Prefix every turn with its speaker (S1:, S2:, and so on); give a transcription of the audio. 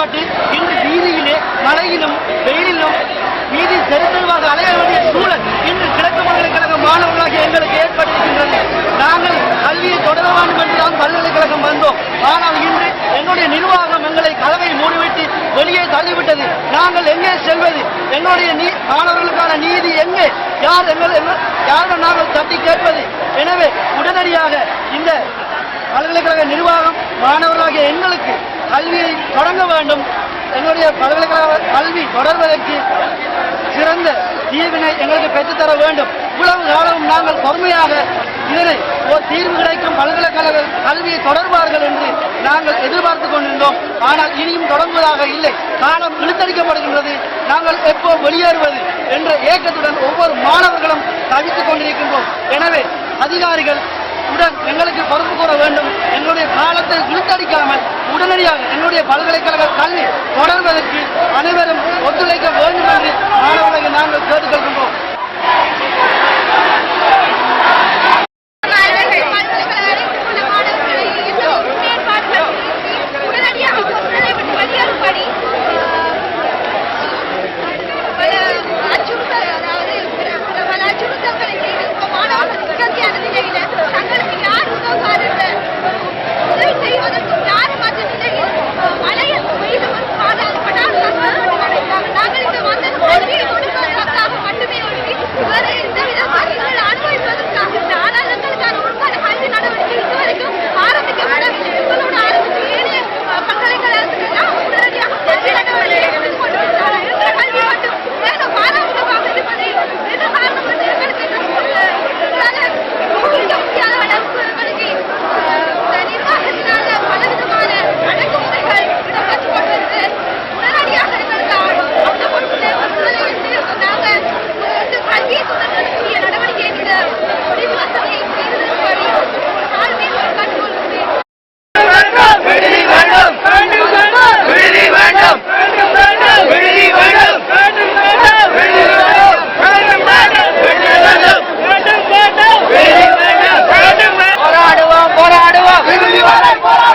S1: போராட்டு இன்று வீதியிலே மழையிலும் வெயிலிலும் வீதி தெருவாக அலைய வேண்டிய சூழல் இன்று கிழக்கு பல்கலைக்கழக மாணவர்களாக எங்களுக்கு ஏற்பட்டிருக்கின்றது. நாங்கள் கல்வியை தொடர வேண்டும் என்றுதான் பல்கலைக்கழகம் வந்தோம். ஆனால் இன்று எங்களுடைய நிர்வாகம் எங்களை கதவை மூடிவிட்டு வெளியே தள்ளிவிட்டது. நாங்கள் எங்கே செல்வது? எங்களுடைய மாணவர்களுக்கான நீதி எங்கே? யாரிடம் நாங்கள் தட்டி கேட்பது? எனவே உடனடியாக இந்த பல்கலைக்கழக நிர்வாகம் மாணவர்களாகிய எங்களுக்கு கல்வியை தொடங்க வேண்டும். எங்களுடைய பல்கலைக்கழக கல்வி தொடர்வதற்கு சிறந்த தீர்வினை எங்களுக்கு பெற்றுத்தர வேண்டும். இவ்வளவு காலமும் நாங்கள் பொறுமையாக இதனை ஒரு தீர்வு கிடைக்கும் பல்கலைக்கழக கல்வியை தொடர்பார்கள் என்று நாங்கள் எதிர்பார்த்துக் கொண்டிருந்தோம். ஆனால் இனியும் தொடங்குவதாக இல்லை. காலம் இழுத்தடிக்கப்படுகின்றது. நாங்கள் எப்போ வெளியேறுவது என்ற ஏக்கத்துடன் ஒவ்வொரு மாணவர்களும் தவித்துக் கொண்டிருக்கின்றோம். எனவே அதிகாரிகள் உடன் எங்களுக்கு பொறுப்பு கூற வேண்டும். எங்களுடைய காலத்தை இழுத்தடிக்காமல் உடனடியாக எங்களுடைய பல்கலைக்கழக கல்வி தொடர்வதற்கு அனைவரும் ஒத்துழைக்க வேண்டும் என்று மாணவர்களை நாங்கள் கேட்டுக்கொள்கின்றோம். போராடுவோம்.